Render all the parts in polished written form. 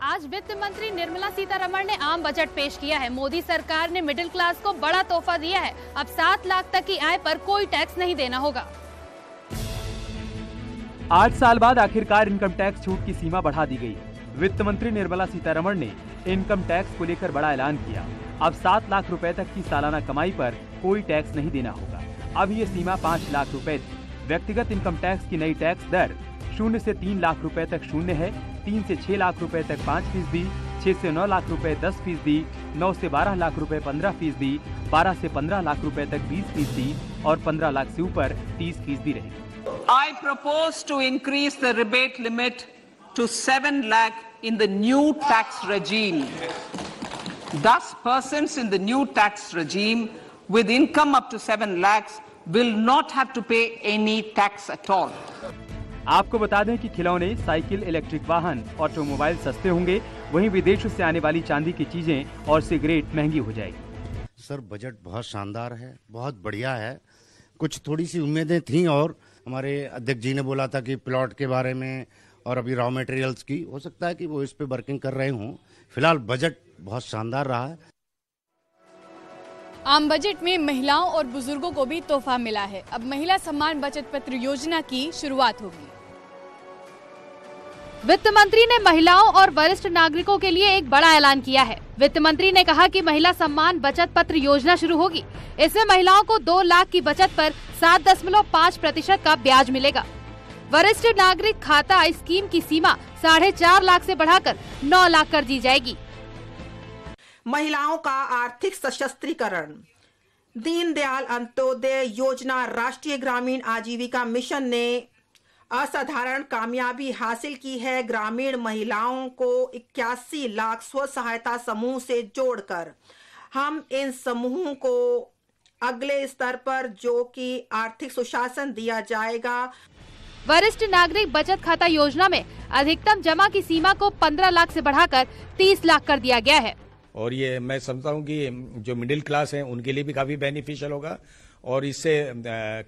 आज वित्त मंत्री निर्मला सीतारमण ने आम बजट पेश किया है। मोदी सरकार ने मिडिल क्लास को बड़ा तोहफा दिया है। अब 7 लाख तक की आय पर कोई टैक्स नहीं देना होगा। 8 साल बाद आखिरकार इनकम टैक्स छूट की सीमा बढ़ा दी गई। वित्त मंत्री निर्मला सीतारमण ने इनकम टैक्स को लेकर बड़ा ऐलान किया। अब 7 लाख रुपए तक की सालाना कमाई पर कोई टैक्स नहीं देना होगा। अब ये सीमा 5 लाख रुपए थी। व्यक्तिगत इनकम टैक्स की नई टैक्स दर 0 से 3 लाख रुपए तक 0 है, 3 से 6 लाख रुपए तक 5%, 6 से 9 लाख रुपए 10%, 9 से 12 लाख रुपए 15%, 12 से 15 लाख रुपए तक 20% और 15 लाख से ऊपर 30% रहेगी। I propose to increase the rebate limit to 7 lakh in the new tax regime. Thus, persons in the new tax regime with income up to 7 lakhs will not have to pay any tax at all. आपको बता दें कि खिलौने, cycle, electric वाहन, automobile सस्ते होंगे, वहीं विदेशों से आने वाली चांदी की चीजें और सिगरेट महंगी हो जाएगी। सर, बजट बहुत शानदार है, बहुत बढ़िया है। कुछ थोड़ी सी उम्मीदें थीं और हमारे अध्यक्ष जी ने बोला था कि प्लॉट के बारे में और अभी रॉ मटेरियल्स की, हो सकता है कि वो इस पे वर्किंग कर रहे हों। फिलहाल बजट बहुत शानदार रहा है। आम बजट में महिलाओं और बुजुर्गों को भी तोहफा मिला है। अब महिला सम्मान बचत पत्र योजना की शुरुआत होगी। वित्त मंत्री ने महिलाओं और वरिष्ठ नागरिकों के लिए एक बड़ा ऐलान किया है। वित्त मंत्री ने कहा कि महिला सम्मान बचत पत्र योजना शुरू होगी। इसमें महिलाओं को 2 लाख की बचत पर 7.5% का ब्याज मिलेगा। वरिष्ठ नागरिक खाता स्कीम की सीमा 4.5 लाख से बढ़ाकर 9 लाख कर दी जाएगी। महिलाओं का आर्थिक सशक्तिकरण। दीनदयाल अंत्योदय योजना राष्ट्रीय ग्रामीण आजीविका मिशन ने असाधारण कामयाबी हासिल की है। ग्रामीण महिलाओं को 81 लाख स्व सहायता समूह से जोड़कर हम इन समूहों को अगले स्तर पर जो कि आर्थिक सुशासन दिया जाएगा। वरिष्ठ नागरिक बचत खाता योजना में अधिकतम जमा की सीमा को 15 लाख से बढ़ाकर 30 लाख कर दिया गया है। और ये मैं समझता हूँ कि जो मिडिल क्लास है उनके लिए भी काफी बेनिफिशियल होगा और इससे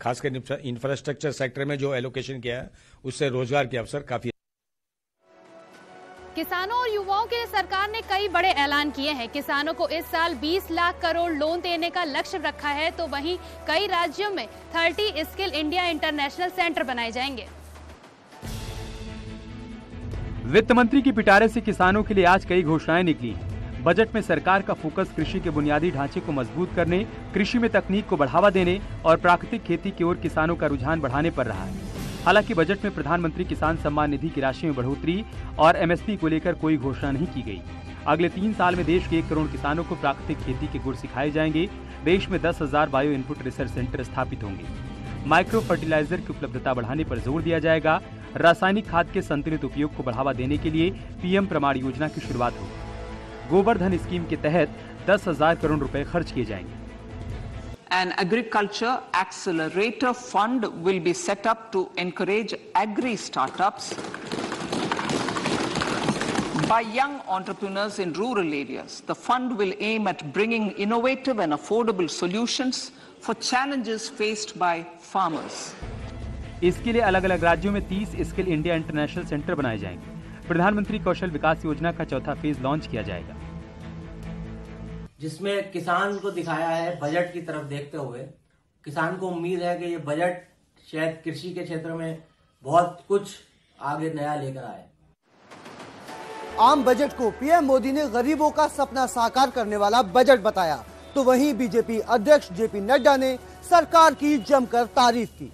खासकर इंफ्रास्ट्रक्चर सेक्टर में जो एलोकेशन किया है उससे रोजगार के अवसर काफी। किसानों और युवाओं के लिए सरकार ने कई बड़े ऐलान किए हैं। किसानों को इस साल 20 लाख करोड़ लोन देने का लक्ष्य रखा है, तो वहीं कई राज्यों में 30 स्किल इंडिया इंटरनेशनल सेंटर बनाए जाएंगे। वित्त मंत्री की पिटारे से किसानों के लिए आज कई घोषणाएं निकली। बजट में सरकार का फोकस कृषि के बुनियादी ढांचे को मजबूत करने, कृषि में तकनीक को बढ़ावा देने और प्राकृतिक खेती की ओर किसानों का रुझान बढ़ाने पर रहा है। हालांकि बजट में प्रधानमंत्री किसान सम्मान निधि की राशि में बढ़ोतरी और एमएसपी को लेकर कोई घोषणा नहीं की गई। अगले 3 साल में देश के 1 करोड़ किसानों को प्राकृतिक खेती के गुर सिखाए जाएंगे। देश में 10,000 बायो इनपुट रिसर्च सेंटर स्थापित होंगे। माइक्रो फर्टिलाइजर की उपलब्धता बढ़ाने पर जोर दिया जाएगा। रासायनिक खाद के संतुलित उपयोग को बढ़ावा देने के लिए पीएम प्रमाण योजना की शुरुआत होगी। गोवर्धन स्कीम के तहत 10,000 करोड़ रुपए खर्च किए जाएंगे। An agriculture accelerator fund will be set up to encourage agri startups by young entrepreneurs in rural areas. The fund will aim at bringing innovative and affordable solutions for challenges faced by farmers. इसके लिए अलग अलग राज्यों में 30 skill India international centre बनाए जाएंगे। प्रधानमंत्री कौशल विकास योजना का चौथा फेज लॉन्च किया जाएगा, जिसमें किसान को दिखाया है। बजट की तरफ देखते हुए किसान को उम्मीद है कि ये बजट शायद कृषि के क्षेत्र में बहुत कुछ आगे नया लेकर आए। आम बजट को पीएम मोदी ने गरीबों का सपना साकार करने वाला बजट बताया, तो वहीं बीजेपी अध्यक्ष जेपी नड्डा ने सरकार की जमकर तारीफ की।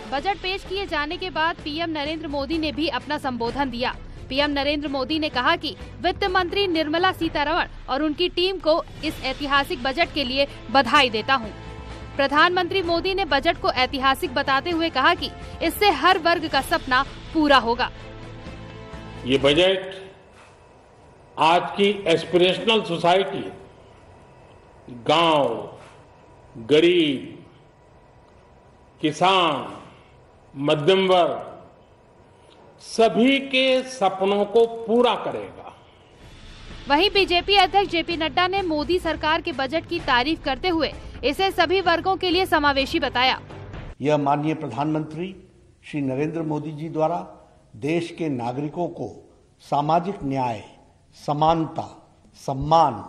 बजट पेश किए जाने के बाद पीएम नरेंद्र मोदी ने भी अपना संबोधन दिया। पीएम नरेंद्र मोदी ने कहा कि वित्त मंत्री निर्मला सीतारमण और उनकी टीम को इस ऐतिहासिक बजट के लिए बधाई देता हूं। प्रधानमंत्री मोदी ने बजट को ऐतिहासिक बताते हुए कहा कि इससे हर वर्ग का सपना पूरा होगा। ये बजट आज की एस्पिरेशनल सोसाइटी, गांव, गरीब, किसान, मध्यम वर्ग सभी के सपनों को पूरा करेगा। वहीं बीजेपी अध्यक्ष जेपी नड्डा ने मोदी सरकार के बजट की तारीफ करते हुए इसे सभी वर्गों के लिए समावेशी बताया। यह माननीय प्रधानमंत्री श्री नरेंद्र मोदी जी द्वारा देश के नागरिकों को सामाजिक न्याय, समानता, सम्मान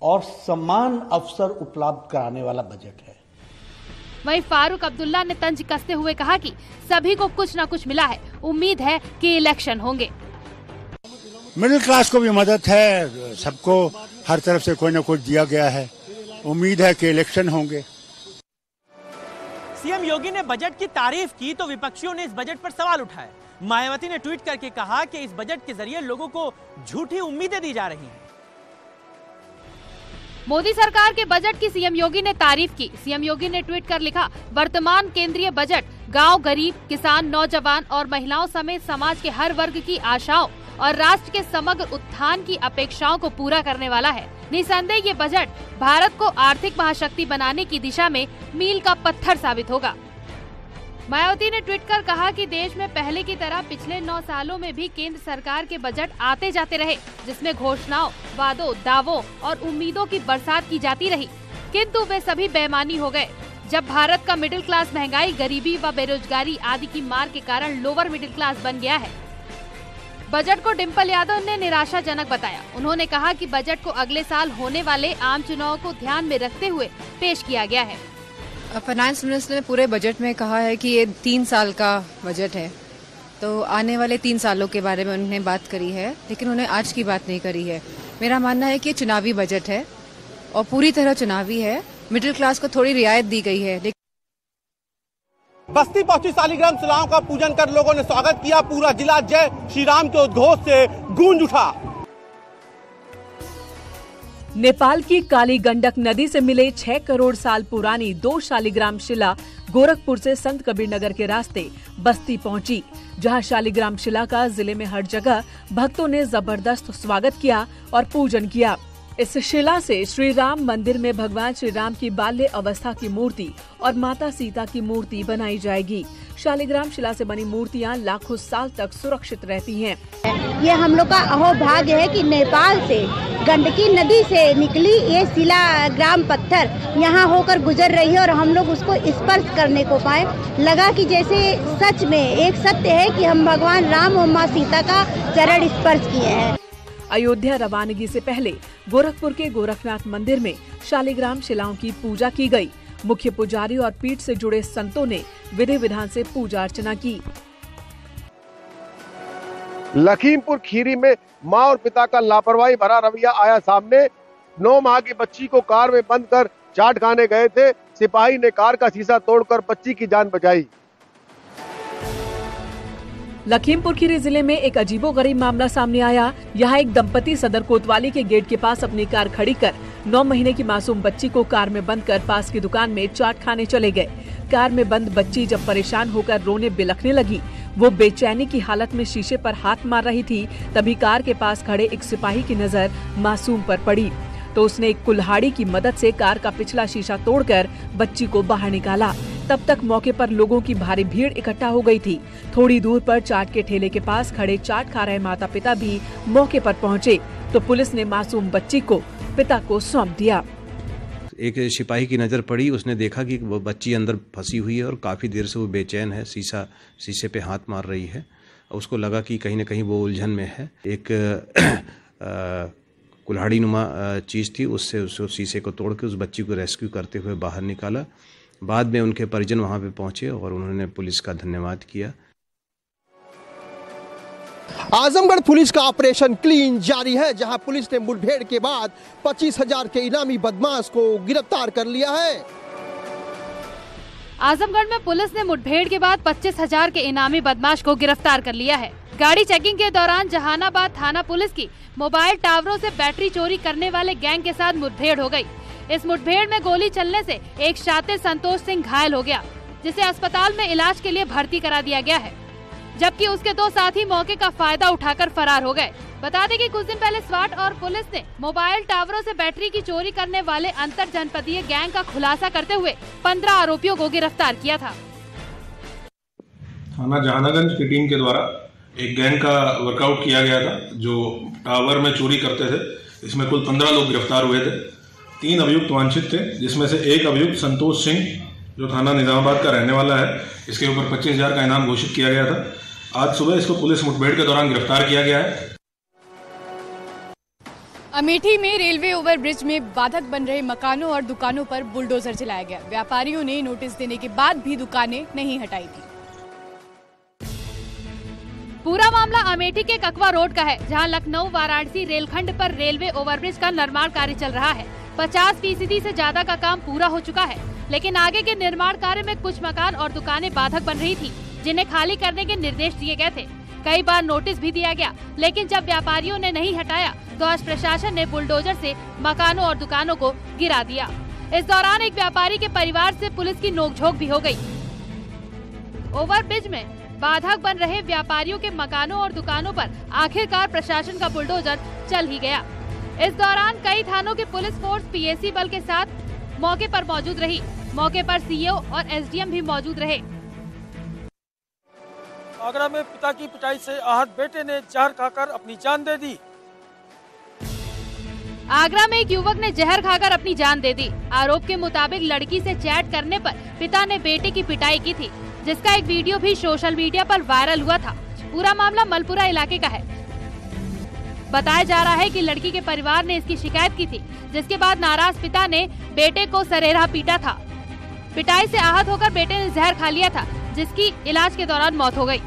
और समान अवसर उपलब्ध कराने वाला बजट है। वहीं फारूक अब्दुल्ला ने तंज कसते हुए कहा कि सभी को कुछ न कुछ मिला है, उम्मीद है कि इलेक्शन होंगे। मिडिल क्लास को भी मदद है, सबको हर तरफ से कोई न कुछ दिया गया है, उम्मीद है कि इलेक्शन होंगे। सीएम योगी ने बजट की तारीफ की तो विपक्षियों ने इस बजट पर सवाल उठाए। मायावती ने ट्वीट करके कहा कि इस बजट के जरिए लोगों को झूठी उम्मीदें दी जा रही हैं। मोदी सरकार के बजट की सीएम योगी ने तारीफ की। सीएम योगी ने ट्वीट कर लिखा, वर्तमान केंद्रीय बजट गांव, गरीब, किसान, नौजवान और महिलाओं समेत समाज के हर वर्ग की आशाओं और राष्ट्र के समग्र उत्थान की अपेक्षाओं को पूरा करने वाला है। निसंदेह ये बजट भारत को आर्थिक महाशक्ति बनाने की दिशा में मील का पत्थर साबित होगा। मायावती ने ट्वीट कर कहा कि देश में पहले की तरह पिछले 9 सालों में भी केंद्र सरकार के बजट आते जाते रहे, जिसमें घोषणाओं, वादों, दावों और उम्मीदों की बरसात की जाती रही, किंतु वे सभी बेईमानी हो गए। जब भारत का मिडिल क्लास महंगाई, गरीबी व बेरोजगारी आदि की मार के कारण लोअर मिडिल क्लास बन गया है। बजट को डिम्पल यादव ने निराशाजनक बताया। उन्होंने कहा कि बजट को अगले साल होने वाले आम चुनाव को ध्यान में रखते हुए पेश किया गया है। फाइनेंस मिनिस्टर ने पूरे बजट में कहा है कि ये 3 साल का बजट है, तो आने वाले 3 सालों के बारे में उन्होंने बात करी है, लेकिन उन्होंने आज की बात नहीं करी है। मेरा मानना है कि चुनावी बजट है और पूरी तरह चुनावी है। मिडिल क्लास को थोड़ी रियायत दी गई है। बस्ती पहुंची शालिग्राम शिलाओं का पूजन कर लोगों ने स्वागत किया। पूरा जिला जय श्री राम के उद्घोष से गूंज उठा। नेपाल की काली गंडक नदी से मिले 6 करोड़ साल पुरानी 2 शालिग्राम शिला गोरखपुर से संत कबीर नगर के रास्ते बस्ती पहुंची, जहां शालिग्राम शिला का जिले में हर जगह भक्तों ने जबरदस्त स्वागत किया और पूजन किया। इस शिला से श्री राम मंदिर में भगवान श्री राम की बाल्य अवस्था की मूर्ति और माता सीता की मूर्ति बनाई जाएगी। शालिग्राम शिला से बनी मूर्तियां लाखों साल तक सुरक्षित रहती हैं। ये हम लोग का अहोभाग्य है कि नेपाल से गंडकी नदी से निकली ये शिला ग्राम पत्थर यहाँ होकर गुजर रही है और हम लोग उसको स्पर्श करने को पाए। लगा कि जैसे सच में एक सत्य है कि हम भगवान राम और माँ सीता का चरण स्पर्श किए हैं। अयोध्या रवानगी से पहले गोरखपुर के गोरखनाथ मंदिर में शालिग्राम शिलाओं की पूजा की गई। मुख्य पुजारी और पीठ से जुड़े संतों ने विधि विधान से पूजा अर्चना की। लखीमपुर खीरी में मां और पिता का लापरवाही भरा रवैया आया सामने। 9 माह की बच्ची को कार में बंद कर चाट खाने गए थे, सिपाही ने कार का शीशा तोड़कर बच्ची की जान बचाई। लखीमपुर खीरी जिले में एक अजीबोगरीब मामला सामने आया। यहाँ एक दंपति सदर कोतवाली के गेट के पास अपनी कार खड़ी कर 9 महीने की मासूम बच्ची को कार में बंद कर पास की दुकान में चाट खाने चले गए। कार में बंद बच्ची जब परेशान होकर रोने बिलखने लगी, वो बेचैनी की हालत में शीशे पर हाथ मार रही थी, तभी कार के पास खड़े एक सिपाही की नजर मासूम पर पड़ी तो उसने एक कुल्हाड़ी की मदद से कार का पिछला शीशा तोड़कर बच्ची को बाहर निकाला। तब तक मौके पर लोगों की भारी भीड़ इकट्ठा हो गई थी। थोड़ी दूर पर चाट के ठेले के पास खड़े चाट खा रहे माता पिता भी मौके पर पहुंचे तो पुलिस ने मासूम बच्ची को पिता को सौंप दिया। एक सिपाही की नज़र पड़ी, उसने देखा कि वो बच्ची अंदर फंसी हुई है और काफ़ी देर से वो बेचैन है, शीशे पे हाथ मार रही है। उसको लगा कि कहीं ना कहीं वो उलझन में है। एक कुल्हाड़ी नुमा चीज़ थी, उससे उस शीशे को तोड़ के उस बच्ची को रेस्क्यू करते हुए बाहर निकाला। बाद में उनके परिजन वहाँ पे पहुँचे और उन्होंने पुलिस का धन्यवाद किया। आजमगढ़ पुलिस का ऑपरेशन क्लीन जारी है, जहां पुलिस ने मुठभेड़ के बाद 25,000 के इनामी बदमाश को गिरफ्तार कर लिया है। आजमगढ़ में पुलिस ने मुठभेड़ के बाद 25,000 के इनामी बदमाश को गिरफ्तार कर लिया है। गाड़ी चेकिंग के दौरान जहानाबाद थाना पुलिस की मोबाइल टावरों से बैटरी चोरी करने वाले गैंग के साथ मुठभेड़ हो गई। इस मुठभेड़ में गोली चलने से एक शातिर संतोष सिंह घायल हो गया, जिसे अस्पताल में इलाज के लिए भर्ती करा दिया गया है, जबकि उसके 2 साथी मौके का फायदा उठाकर फरार हो गए। बता दें कि कुछ दिन पहले स्वाट और पुलिस ने मोबाइल टावरों से बैटरी की चोरी करने वाले अंतर जनपदीय गैंग का खुलासा करते हुए 15 आरोपियों को गिरफ्तार किया था। थाना जहानागंज की टीम के द्वारा एक गैंग का वर्कआउट किया गया था जो टावर में चोरी करते थे। इसमें कुल 15 लोग गिरफ्तार हुए थे। 3 अभियुक्त वांछित थे, जिसमें से एक अभियुक्त संतोष सिंह जो थाना निजामाबाद का रहने वाला है, इसके ऊपर 25,000 का इनाम घोषित किया गया था। आज सुबह इसको पुलिस मुठभेड़ के दौरान गिरफ्तार किया गया है। अमेठी में रेलवे ओवरब्रिज में बाधक बन रहे मकानों और दुकानों पर बुलडोजर चलाया गया। व्यापारियों ने नोटिस देने के बाद भी दुकानें नहीं हटाई थी। पूरा मामला अमेठी के ककवा रोड का है, जहां लखनऊ वाराणसी रेलखंड पर रेलवे ओवरब्रिज का निर्माण कार्य चल रहा है। 50% से ज्यादा का काम पूरा हो चुका है, लेकिन आगे के निर्माण कार्य में कुछ मकान और दुकानें बाधक बन रही थी, जिन्हें खाली करने के निर्देश दिए गए थे। कई बार नोटिस भी दिया गया, लेकिन जब व्यापारियों ने नहीं हटाया तो आज प्रशासन ने बुलडोजर से मकानों और दुकानों को गिरा दिया। इस दौरान एक व्यापारी के परिवार से पुलिस की नोकझोंक भी हो गई। ओवरब्रिज में बाधक बन रहे व्यापारियों के मकानों और दुकानों पर आखिरकार प्रशासन का बुलडोजर चल ही गया। इस दौरान कई थानों के पुलिस फोर्स पीएसी बल के साथ मौके पर मौजूद रही। मौके पर सीओ और एसडीएम भी मौजूद रहे। आगरा में पिता की पिटाई से आहत बेटे ने जहर खाकर अपनी जान दे दी। आगरा में एक युवक ने जहर खाकर अपनी जान दे दी। आरोप के मुताबिक लड़की से चैट करने पर पिता ने बेटे की पिटाई की थी, जिसका एक वीडियो भी सोशल मीडिया पर वायरल हुआ था। पूरा मामला मलपुरा इलाके का है। बताया जा रहा है कि लड़की के परिवार ने इसकी शिकायत की थी, जिसके बाद नाराज पिता ने बेटे को सरेराह पीटा था। पिटाई से आहत होकर बेटे ने जहर खा लिया था, जिसकी इलाज के दौरान मौत हो गई।